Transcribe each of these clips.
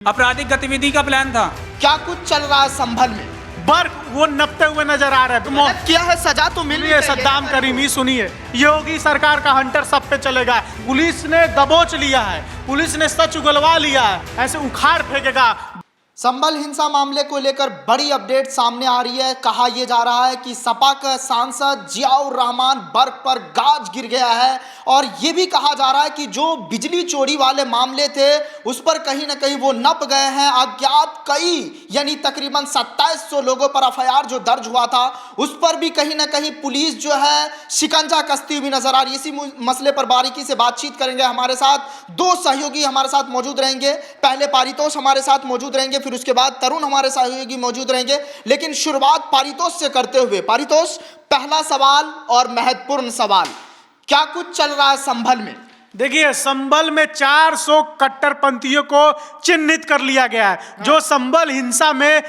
आपराधिक गतिविधि का प्लान था। क्या कुछ चल रहा है संभल में? बर्फ वो नपते हुए नजर आ रहा है। गलत किया है, सजा तो मिल रही है। सद्दाम करीमी सुनिए, योगी सरकार का हंटर सब पे चलेगा। पुलिस ने दबोच लिया है, पुलिस ने सच उगलवा लिया है, ऐसे उखाड़ फेंकेगा। संभल हिंसा मामले को लेकर बड़ी अपडेट सामने आ रही है। कहा यह जा रहा है कि सपा का सांसद जियाउर रहमान बर्फ पर गाज गिर गया है और यह भी कहा जा रहा है कि जो बिजली चोरी वाले मामले थे उस पर कहीं ना कहीं वो नप गए हैं। अज्ञात कई यानी तकरीबन 2700 लोगों पर एफआईआर जो दर्ज हुआ था उस पर भी कहीं ना कहीं पुलिस जो है शिकंजा कसती हुई नजर आ रही है। इसी मसले पर बारीकी से बातचीत करेंगे। हमारे साथ दो सहयोगी हमारे साथ मौजूद रहेंगे। पहले पारितोष हमारे साथ मौजूद रहेंगे, फिर उसके बाद तरुण हमारे सहयोगी मौजूद रहेंगे। लेकिन शुरुआत पारितोष से करते हुए, पारितोष, पहला सवाल और महत्वपूर्ण सवाल, क्या कुछ चल रहा है संभल में? देखिए, संभल में 400 कट्टरपंथियों को चिन्हित कर लिया गया है जो संभल हिंसा में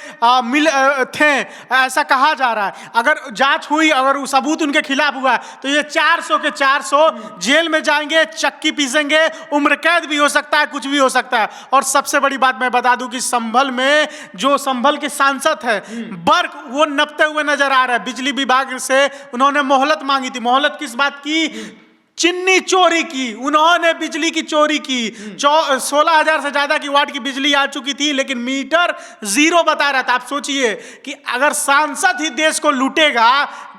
थे, ऐसा कहा जा रहा है। अगर जांच हुई, अगर सबूत उनके खिलाफ हुआ तो ये 400 के 400 जेल में जाएंगे, चक्की पीसेंगे, उम्र कैद भी हो सकता है, कुछ भी हो सकता है। और सबसे बड़ी बात मैं बता दूं कि संभल में जो संभल के सांसद है बर्क, वो नपते हुए नजर आ रहा है। बिजली विभाग से उन्होंने मोहलत मांगी थी। मोहलत किस बात की? चिन्नी चोरी की, उन्होंने बिजली की चोरी की। 16,000 से ज्यादा की वाट की बिजली आ चुकी थी, लेकिन मीटर जीरो बता रहा था। आप सोचिए कि अगर सांसद ही देश को लूटेगा,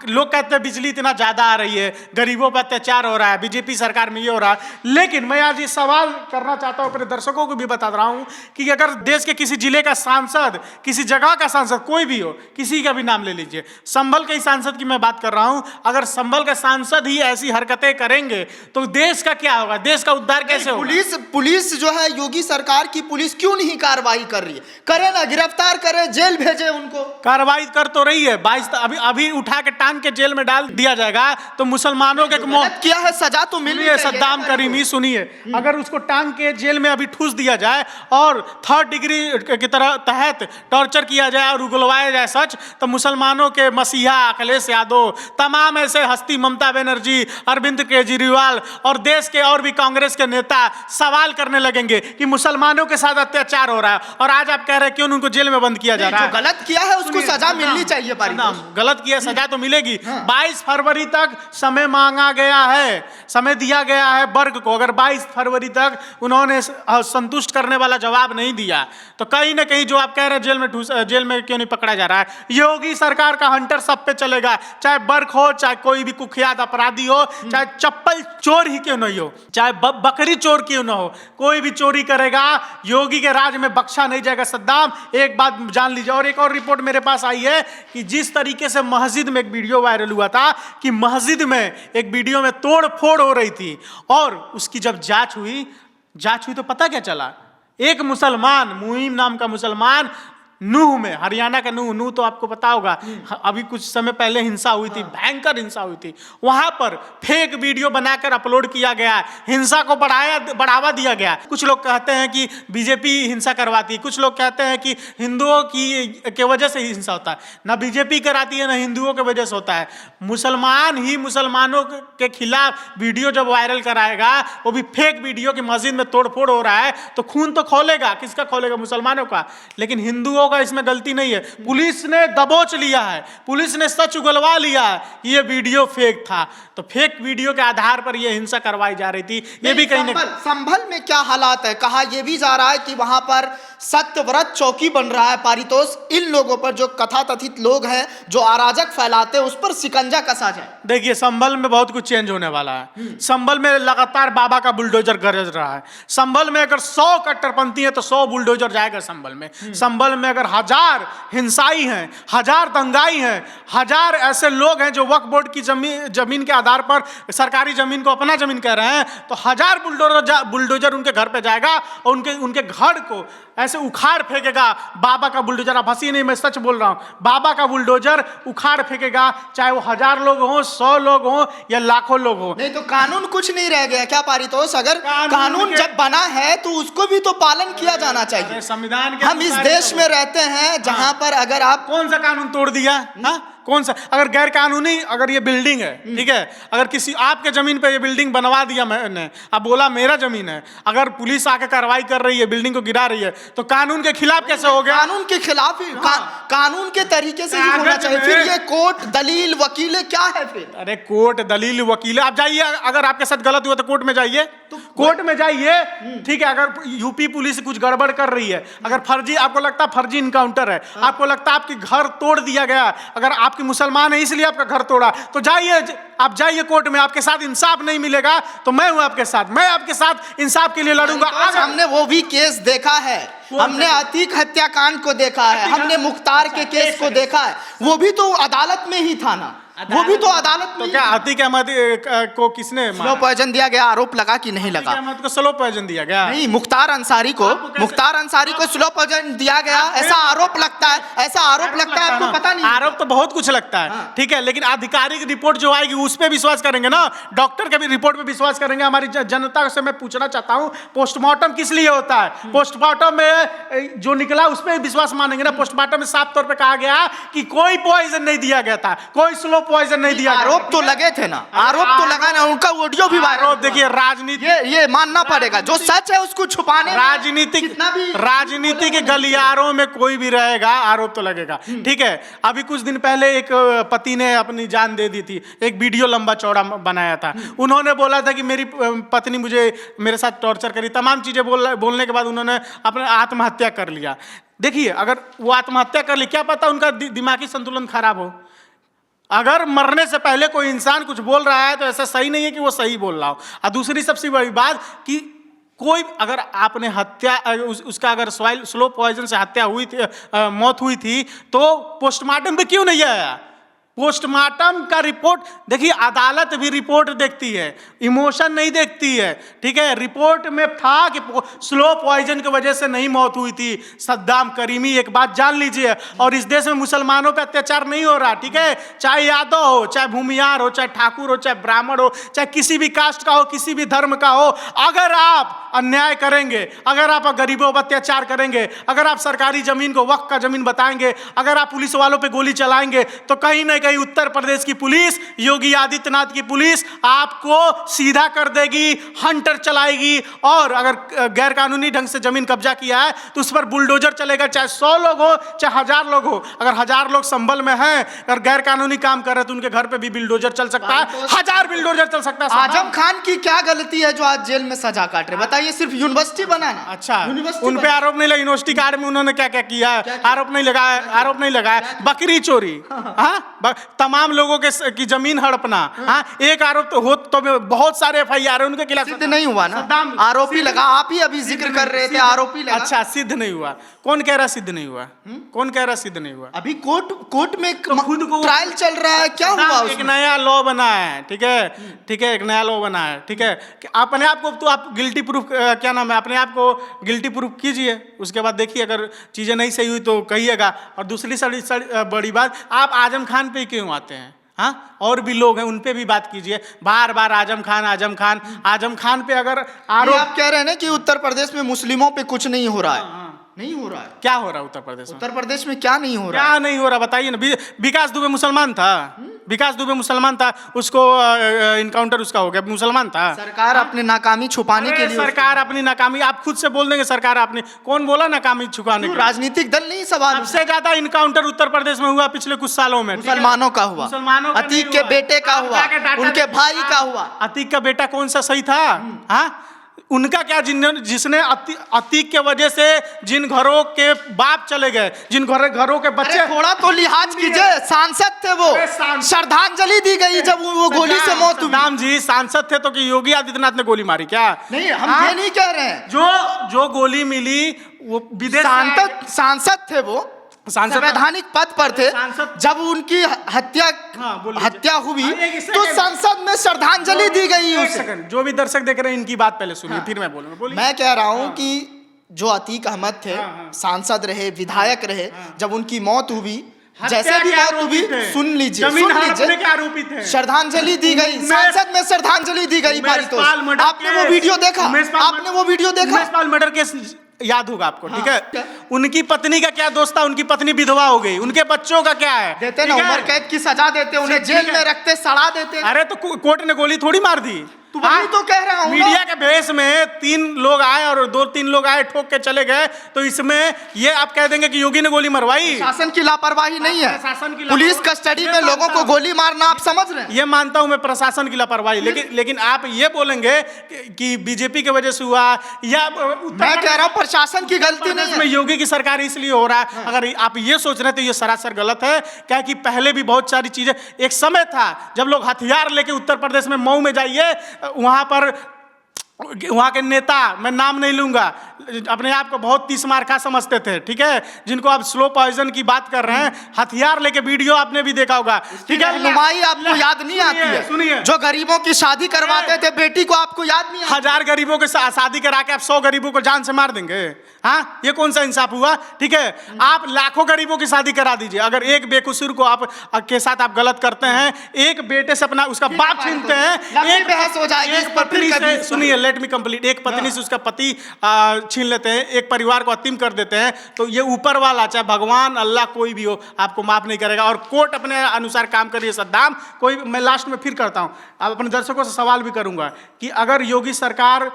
लोग कहते हैं बिजली इतना ज्यादा आ रही है, गरीबों पर अत्याचार हो रहा है, बीजेपी सरकार में ये हो रहा है। लेकिन मैं आज ये सवाल करना चाहता हूं, अपने दर्शकों को भी बता रहा हूं कि अगर देश के किसी जिले का सांसद, किसी जगह का सांसद, कोई भी हो, किसी का भी नाम ले लीजिए, संभल के सांसद की मैं बात कर रहा हूं, अगर संभल का सांसद ही ऐसी हरकतें करेंगे तो देश का क्या होगा? देश का उद्धार कैसे होगा? पुलिस जो है, योगी सरकार की पुलिस क्यों नहीं कार्रवाई कर रही है? करे ना, गिरफ्तार करे, जेल भेजे उनको। कार्रवाई कर तो रही है। 22 अभी उठा के टांग के जेल में डाल दिया जाएगा तो मुसलमानों के गलत किया है, सजा तो मिल रही है। सद्दाम करीमी सुनिए, अगर उसको टांग के जेल में अभी ठूस दिया जाए और 3rd डिग्री की तरह तहत टॉर्चर किया जाए और उगलवाया जाए सच, तो मुसलमानों के मसीहा अखिलेश यादव, तमाम ऐसे हस्ती, ममता बनर्जी, अरविंद केजरीवाल और देश के और भी कांग्रेस के नेता सवाल करने लगेंगे कि मुसलमानों के साथ अत्याचार हो रहा है। और आज आप कह रहे हैं क्यों उनको जेल में बंद किया जा रहा है? जो गलत किया है उसको सजा मिलनी चाहिए। गलत किया, सजा तो मिलेगी। 22 फरवरी तक समय मांगा गया है, समय दिया गया है वर्ग को। अगर 22 फरवरी तक उन्होंने संतुष्ट करने वाला जवाब नहीं दिया तो कहीं ना कहीं जो आप कह रहे हैं जेल में क्यों नहीं पकड़ा जा रहा है? योगी सरकार का हंटर सब पे चलेगा, चाहे बर्क हो, चाहे कोई भी कुख्यात अपराधी हो, चाहे चप्पल चोर ही क्यों नहीं हो, चाहे बकरी चोर क्यों ना हो, कोई भी चोरी करेगा योगी के राज में बख्शा नहीं जाएगा। सद्दाम, एक बात जान लीजिए। और एक और रिपोर्ट मेरे पास आई है कि जिस तरीके से मस्जिद में एक वीडियो वायरल हुआ था कि मस्जिद में एक वीडियो में तोड़ फोड़ हो रही थी और उसकी जब जांच हुई तो पता क्या चला? एक मुसलमान, मुहिम नाम का मुसलमान, नूह में, हरियाणा का नूह तो आपको पता होगा, अभी कुछ समय पहले हिंसा हुई थी, भयंकर हिंसा हुई थी, वहां पर फेक वीडियो बनाकर अपलोड किया गया, हिंसा को बढ़ावा दिया गया। कुछ लोग कहते हैं कि बीजेपी हिंसा करवाती, कुछ लोग कहते हैं कि हिंदुओं की वजह से हिंसा होता है। ना बीजेपी कराती है, ना हिंदुओं की वजह से होता है। मुसलमान ही मुसलमानों के खिलाफ वीडियो जब वायरल कराएगा, वो भी फेक वीडियो की मस्जिद में तोड़फोड़ हो रहा है, तो खून तो खोलेगा। किसका खोलेगा? मुसलमानों का। लेकिन हिंदुओं इसमें गलती नहीं है। पुलिस ने दबोच लिया है, पुलिस ने सच उगलवा लिया है, ये वीडियो फेक था। तो फेक वीडियो के आधार पर यह हिंसा करवाई जा रही थी। ये भी कहीं संभल में क्या हालात है? कहा यह भी जा रहा है कि वहां पर सत्यव्रत चौकी बन रहा है। पारितोष, इन लोगों पर, जो कथाकथित लोग हैं जो अराजक फैलाते हैं, उस पर शिकंजा कसा जाए। देखिए, संभल में बहुत कुछ चेंज होने वाला है। संभल में लगातार बाबा का बुलडोजर गरज रहा है। संभल में अगर 100 कट्टरपंथी है तो 100 बुलडोजर जाएगा संभल में। संभल में अगर 1000 हिंसाई हैं, 1000 दंगाई हैं, 1000 ऐसे लोग हैं जो वक्फ बोर्ड की जमीन के आधार पर सरकारी जमीन को अपना जमीन कह रहे हैं, तो 1000 बुलडोजर उनके घर पे जाएगा और उनके घर को ऐसे उखाड़ फेंकेगा। बाबा का बुलडोजर, आप हंसी नहीं, मैं सच बोल रहा हूं, बाबा का बुलडोजर उखाड़ फेंकेगा, चाहे वो 1000 लोग हों, 100 लोग हों या लाखों लोग हों। नहीं तो कानून कुछ नहीं रह गया क्या पारितोष? अगर कानून जब बना है तो उसको भी तो पालन किया जाना चाहिए। संविधान के हम इस देश में रहते हैं जहां पर अगर आप कौन सा कानून तोड़ दिया? कौन सा, अगर गैर कानूनी अगर ये बिल्डिंग है, ठीक है, अगर किसी आपके जमीन पे ये बिल्डिंग बनवा दिया मैंने, अब बोला मेरा जमीन है, अगर पुलिस आके कार्रवाई कर रही है, बिल्डिंग को गिरा रही है, तो कानून के खिलाफ कैसे हो गया? कानून के खिलाफ ही, कानून के तरीके से ही होना चाहिए। फिर ये कोर्ट दलील वकीलें क्या है फिर? अरे कोर्ट दलील वकील, आप जाइए, अगर आपके साथ गलत हुआ तो कोर्ट में जाइए, तो कोर्ट में जाइए, ठीक है। अगर यूपी पुलिस कुछ गड़बड़ कर रही है, अगर फर्जी, आपको लगता है फर्जी इनकाउंटर है, आपको लगता है आपकी घर तोड़ दिया गया, अगर आपकी मुसलमान है इसलिए आपका घर तोड़ा, तो जाइए, आप जाइए कोर्ट में, आपके साथ इंसाफ नहीं मिलेगा तो मैं हूं आपके साथ, मैं आपके साथ इंसाफ के लिए लड़ूंगा। अगर हमने वो भी केस देखा है, हमने अतीक हत्याकांड को देखा है, हमने मुख्तार के केस को देखा है, वो भी तो अदालत में ही था ना, वो भी तो अदालत में। तो क्या अतीक अहमद को किसने स्लो पॉइजन दिया गया, आरोप लगा कि नहीं लगा? अहमद को स्लो पॉइजन दिया गया? नहीं, मुख्तार अंसारी को स्लो पॉइजन दिया गया, ऐसा आरोप लगता है, ऐसा आरोप लगता है, आपको पता नहीं? आरोप तो बहुत कुछ लगता है, ठीक है, लेकिन आधिकारिक रिपोर्ट जो आएगी उस पर विश्वास करेंगे ना, डॉक्टर के भी रिपोर्ट पे विश्वास करेंगे। हमारी जनता से मैं पूछना चाहता हूं, पोस्टमार्टम किस लिए होता है? पोस्टमार्टम में जो निकला उस पर विश्वास मानेंगे ना? पोस्टमार्टम में साफ तौर पर कहा गया कि कोई पॉइजन नहीं दिया गया था, कोई स्लो पॉइजन नहीं दिया। आरोप तो लगे थे ना, आरोप तो लगा ना, उनका ऑडियो भी आरोप देखिए, राजनीति ये मानना पड़ेगा, जो सच है उसको छुपाने, राजनीति के गलियारों में कोई भी रहेगा, आरोप तो लगेगा, ठीक है। अभी कुछ दिन पहले एक पति ने अपनी जान दे दी थी, एक वीडियो लंबा चौड़ा बनाया था, उन्होंने बोला था कि मेरी पत्नी मेरे साथ टॉर्चर करी, तमाम चीजें बोलने के बाद उन्होंने अपने आत्महत्या कर लिया। देखिए, अगर वो आत्महत्या कर ली, क्या पता उनका दिमागी संतुलन खराब हो। अगर मरने से पहले कोई इंसान कुछ बोल रहा है तो ऐसा सही नहीं है कि वो सही बोल रहा हो। और दूसरी सबसे बड़ी बात कि कोई अगर आपने हत्या उसका अगर स्लो पॉइजन से हत्या हुई थी, मौत हुई थी, तो पोस्टमार्टम पे क्यों नहीं आया? पोस्टमार्टम का रिपोर्ट देखिए, अदालत भी रिपोर्ट देखती है, इमोशन नहीं देखती है, ठीक है। रिपोर्ट में था कि स्लो पॉइजन की वजह से नहीं मौत हुई थी सद्दाम करीमी। एक बात जान लीजिए, और इस देश में मुसलमानों पे अत्याचार नहीं हो रहा, ठीक है, चाहे यादव हो, चाहे भूमियार हो, चाहे ठाकुर हो, चाहे ब्राह्मण हो, चाहे किसी भी कास्ट का हो, किसी भी धर्म का हो, अगर आप अन्याय करेंगे, अगर आप गरीबों पर अत्याचार करेंगे, अगर आप सरकारी जमीन को वक्फ का जमीन बताएंगे, अगर आप पुलिस वालों पे गोली चलाएंगे, तो कहीं ना कहीं उत्तर प्रदेश की पुलिस, योगी आदित्यनाथ की पुलिस आपको सीधा कर देगी, हंटर चलाएगी। और अगर गैर कानूनी ढंग से जमीन कब्जा किया है तो उस पर बुलडोजर चलेगा, चाहे 100 लोग हो, चाहे 1000 लोग हो। अगर 1000 लोग संभल में हैं और गैर कानूनी काम कर रहे हैं तो उनके घर पे भी बुलडोजर चल सकता है, 1000 बुलडोजर चल सकता है। आजम खान की क्या गलती है जो आज जेल में सजा काट रहे? बताइए, सिर्फ यूनिवर्सिटी बनाना। अच्छा, उन पे आरोप नहीं लगा? यूनिवर्सिटी कार्ड में उन्होंने क्या क्या किया है? आरोप नहीं लगाया, आरोप नहीं लगाया। बकरी चोरी, हाँ, तमाम लोगों के की जमीन हड़पना, हाँ, एक आरोप तो हो, तो बहुत सारे एफआईआर है उनके खिलाफ, सिद्ध नहीं हुआ ना, आरोपी लगा। आप ही अभी जिक्र कर रहे थे, आरोपी लगा। अच्छा, सिद्ध नहीं हुआ? कौन कह रहा सिद्ध नहीं हुआ? कौन कह रहा सिद्ध नहीं हुआ? अभी कोर्ट में खुद को ट्रायल चल रहा है, क्या हुआ? एक नया लॉ बना है, ठीक है, ठीक है, एक नया लॉ बना है, ठीक है, कि अपने आप को तो आप गिल्टी प्रूफ, क्या नाम है, अपने आप को गिल्टी प्रूफ कीजिए, उसके बाद देखिए अगर चीजें नहीं सही हुई तो कहिएगा। और दूसरी बड़ी बात, आप आजम खान पे क्यों आते हैं? हाँ, और भी लोग हैं, उन पे भी बात कीजिए। बार बार आजम खान पे अगर आरोप, आप कह रहे हैं ना कि उत्तर प्रदेश में मुस्लिमों पे कुछ नहीं हो रहा है। नहीं हो रहा है। क्या हो रहा है उत्तर प्रदेश में? उत्तर प्रदेश में क्या नहीं हो रहा? क्या नहीं हो रहा बताइए ना। विकास दुबे मुसलमान था, विकास दुबे मुसलमान था, उसको इनकाउंटर उसका हो गया, मुसलमान था। सरकार अपनी नाकामी छुपाने के लिए, सरकार अपनी नाकामी, आप खुद से बोल देंगे सरकार अपनी, कौन बोला नाकामी छुपाने के? राजनीतिक दल नहीं सवाल। सबसे ज्यादा इनकाउंटर उत्तर प्रदेश में हुआ पिछले कुछ सालों में, मुसलमानों का हुआ, मुसलमानों, अतीक के बेटे का हुआ, उनके भाई का हुआ। अतीक का बेटा कौन सा सही था? हाँ, उनका क्या, जिसने अतीक के वजह से जिन घरों के बाप चले गए, जिन घरों के बच्चे, थोड़ा तो लिहाज कीजिए, सांसद थे वो, श्रद्धांजलि दी गई जब वो गोली से मौत हुई। राम जी सांसद थे तो कि योगी आदित्यनाथ ने गोली मारी क्या? नहीं, हम ये नहीं कह रहे हैं। जो गोली मिली वो विदेश सांसद थे, वो संवैधानिक पद पर थे। जब उनकी हत्या हुई तो संसद में श्रद्धांजलि दी गई उसे। जो भी दर्शक देख रहे हैं इनकी बात पहले सुनिए, फिर मैं बोलूंगा। मैं कह रहा हूं कि जो अतीक अहमद थे, सांसद रहे, विधायक रहे, जब उनकी मौत हुई, जैसे भी मौत हुई, सुन लीजिए, श्रद्धांजलि दी गई, संसद में श्रद्धांजलि दी गई। आपने वो वीडियो देखा? आपने वो वीडियो देखा? मर्डर केस याद होगा आपको, ठीक है। उनकी पत्नी का क्या दोस्त था, उनकी पत्नी विधवा हो गई, उनके बच्चों का क्या है, देते ना, उम्र कैद की सजा देते, उन्हें जेल में रखते, सड़ा देते। अरे तो कोर्ट ने गोली थोड़ी मार दी। तो वही तो कह रहा हूं, मीडिया के बेस में 3 लोग आए और 2-3 लोग आए ठोक के चले गए, तो इसमें ये आप कह देंगे कि योगी ने गोली मरवाई। शासन की लापरवाही नहीं है, प्रशासन की पुलिस कस्टडी में लोगों को गोली मारना आप समझ रहे हैं? ये मानता हूं मैं, प्रशासन की लापरवाही, लेकिन आप ये बोलेंगे कि बीजेपी की वजह से हुआ, या मैं कह रहा हूं प्रशासन की गलती नहीं है, योगी की सरकार इसलिए हो रहा है। अगर आप ये सोच रहे हैं तो ये सरासर गलत है। क्या कि पहले भी बहुत सारी चीजें, एक समय था जब लोग हथियार लेके उत्तर प्रदेश में मऊ में जाइए, वहां पर वहां के नेता, मैं नाम नहीं लूंगा, अपने आप को बहुत तीस मार्का समझते थे, ठीक है, जिनको आप स्लो पॉइजन की बात कर रहे हैं, हथियार लेके वीडियो आपने भी देखा होगा, ठीक है। रहनुमाई आपको याद नहीं आती है? सुनिए, जो गरीबों की शादी करवाते थे बेटी को, आपको याद नहीं आता? 1000 गरीबों के शादी करा के आप 100 गरीबों को जान से मार देंगे? हाँ, ये कौन सा इंसाफ हुआ? ठीक है, आप लाखों गरीबों की शादी करा दीजिए, अगर एक बेकसूर को आप के साथ आप गलत करते हैं, एक बेटे से अपना उसका बाप छीनते हैं, एक बहस हो जाएगी इस पर, पत्नी से, सुनिए लेट मी कंप्लीट, एक पत्नी से उसका पति छीन लेते हैं, एक परिवार को अंतिम कर देते हैं, तो ये ऊपर वाला, चाहे भगवान अल्लाह कोई भी हो, आपको माफ नहीं करेगा। और कोर्ट अपने अनुसार काम करिए। सद्दाम कोई, मैं लास्ट में फिर करता हूं, आप अपने दर्शकों से सवाल भी करूंगा कि अगर योगी सरकार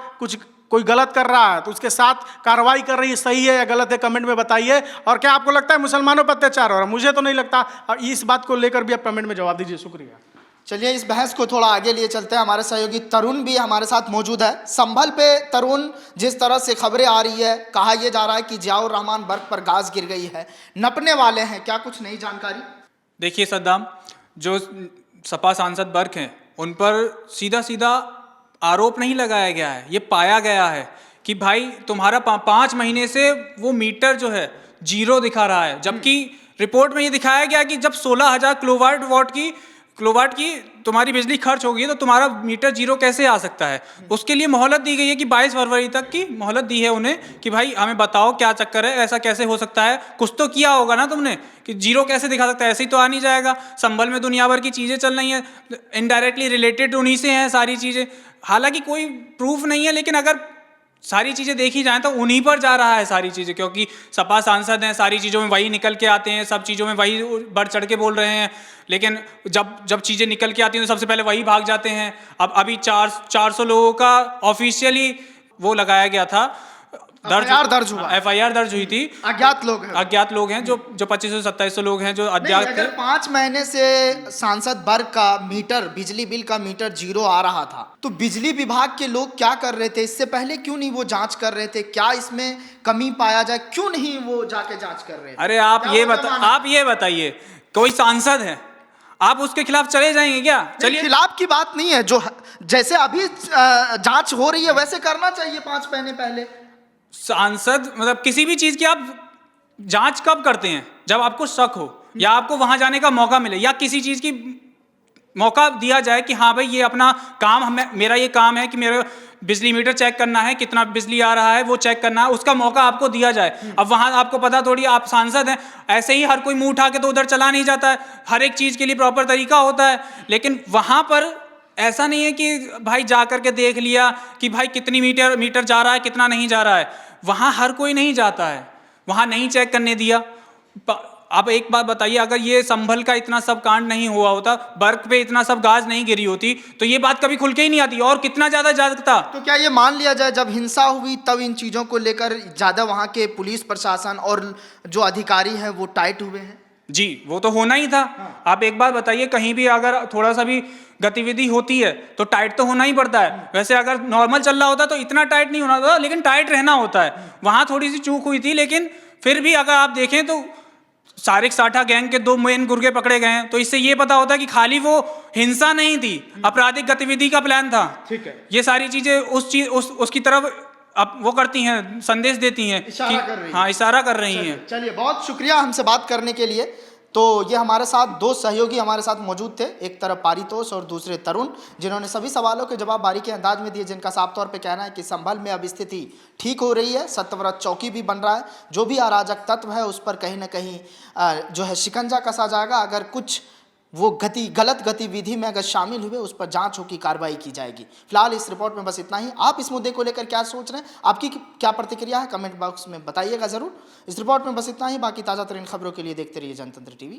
कोई गलत कर रहा है तो उसके साथ कार्रवाई कर रही है, सही है या गलत है, कमेंट में बताइए। और क्या आपको लगता है मुसलमानों पर अत्याचार हो रहा है? मुझे तो नहीं लगता, और इस बात को लेकर भी आप कमेंट में जवाब दीजिए। शुक्रिया। चलिए इस बहस को थोड़ा आगे लिए चलते हैं। हमारे सहयोगी तरुण भी हमारे साथ मौजूद है। संभल पे तरुण, जिस तरह से खबरें आ रही है, कहा यह जा रहा है कि जियाउर रहमान बर्ग पर गाज गिर गई है, नपने वाले हैं, क्या कुछ नई जानकारी? देखिए सद्दाम, जो सपा सांसद बर्ग हैं उन पर सीधा सीधा आरोप नहीं लगाया गया है, ये पाया गया है कि भाई तुम्हारा 5 महीने से वो मीटर जो है जीरो दिखा रहा है, जबकि रिपोर्ट में ये दिखाया गया कि जब 16,000 किलोवाट की तुम्हारी बिजली खर्च होगी तो तुम्हारा मीटर जीरो कैसे आ सकता है। उसके लिए मोहलत दी गई है कि 22 फरवरी तक की मोहलत दी है उन्हें कि भाई हमें बताओ क्या चक्कर है, ऐसा कैसे हो सकता है, कुछ तो किया होगा ना तुमने कि जीरो कैसे दिखा सकता है, ऐसे ही तो आ नहीं जाएगा। संभल में दुनिया भर की चीज़ें चल रही हैं, इनडायरेक्टली रिलेटेड उन्हीं से हैं सारी चीज़ें, हालांकि कोई प्रूफ नहीं है, लेकिन अगर सारी चीज़ें देखी जाएं तो उन्हीं पर जा रहा है सारी चीज़ें, क्योंकि सपा सांसद हैं, सारी चीज़ों में वही निकल के आते हैं, सब चीज़ों में वही बढ़ चढ़ के बोल रहे हैं, लेकिन जब चीज़ें निकल के आती हैं तो सबसे पहले वही भाग जाते हैं। अब अभी 400 लोगों का ऑफिशियली वो लगाया गया था, दर्ज हुआ, FIR दर्ज हुई थी। अज्ञात लोग हैं जो 2500-2700 लोग हैं जो अज्ञात। अगर 5 महीने से सांसद बर्ग का मीटर, बिजली बिल का मीटर जीरो आ रहा था, तो बिजली विभाग के लोग क्या कर रहे थे? इससे पहले क्यों नहीं वो जांच कर रहे थे? क्या इसमें कमी पाया जाए, क्यों नहीं वो जाके जांच कर रहे थे? अरे आप ये बताइए, कोई सांसद है, आप उसके खिलाफ चले जाएंगे क्या? चलिए, खिलाफ की बात नहीं है, जो जैसे अभी जांच हो रही है वैसे करना चाहिए 5 महीने पहले। सांसद मतलब किसी भी चीज की आप जांच कब करते हैं? जब आपको शक हो या आपको वहां जाने का मौका मिले या किसी चीज की मौका दिया जाए कि हाँ भाई ये अपना काम, मेरा ये काम है कि मेरा बिजली मीटर चेक करना है, कितना बिजली आ रहा है वो चेक करना है, उसका मौका आपको दिया जाए। अब वहां आपको पता थोड़ी, आप सांसद हैं, ऐसे ही हर कोई मुंह उठा के तो उधर चला नहीं जाता है, हर एक चीज के लिए प्रॉपर तरीका होता है। लेकिन वहां पर ऐसा नहीं है कि भाई जा करके देख लिया कि भाई कितनी मीटर जा रहा है, कितना नहीं जा रहा है, वहां हर कोई नहीं जाता है, वहां नहीं चेक करने दिया। आप एक बात बताइए, अगर ये संभल का इतना सब कांड नहीं हुआ होता, बर्ग पे इतना सब गाज नहीं गिरी होती, तो ये बात कभी खुल के ही नहीं आती और कितना ज्यादा जागता। तो क्या ये मान लिया जाए जब हिंसा हुई तब इन चीजों को लेकर ज्यादा वहां के पुलिस प्रशासन और जो अधिकारी हैं वो टाइट हुए हैं? जी, वो तो होना ही था। आप एक बात बताइए, कहीं भी अगर थोड़ा सा भी गतिविधि होती है तो टाइट तो होना ही पड़ता है। वैसे अगर नॉर्मल चल रहा होता तो इतना टाइट नहीं होना था, लेकिन टाइट रहना होता है। वहां थोड़ी सी चूक हुई थी, लेकिन फिर भी अगर आप देखें तो सारिक साठा गैंग के 2 मेन गुर्गे पकड़े गए हैं, तो इससे ये पता होता है कि खाली वो हिंसा नहीं थी, आपराधिक गतिविधि का प्लान था। ठीक है, ये सारी चीजें उसकी तरफ अब वो करती हैं, संदेश देती हैं, इशारा कर रही हैं। चलिए, बहुत शुक्रिया हमसे बात करने के लिए। तो ये हमारे साथ 2 सहयोगी हमारे साथ मौजूद थे, एक तरफ पारितोष और दूसरे तरुण, जिन्होंने सभी सवालों के जवाब बारीकी अंदाज में दिए, जिनका साफ तौर पे कहना है कि संभल में अब स्थिति ठीक हो रही है, सत्यव्रत चौकी भी बन रहा है, जो भी अराजक तत्व है उस पर कहीं ना कहीं जो है शिकंजा कसा जाएगा। अगर कुछ वो गलत गतिविधि में अगर शामिल हुए उस पर जांच होगी, कार्रवाई की जाएगी। फिलहाल इस रिपोर्ट में बस इतना ही। आप इस मुद्दे को लेकर क्या सोच रहे हैं, आपकी क्या प्रतिक्रिया है, कमेंट बॉक्स में बताइएगा जरूर। इस रिपोर्ट में बस इतना ही। बाकी ताज़ा तरीन खबरों के लिए देखते रहिए जनतंत्र टीवी।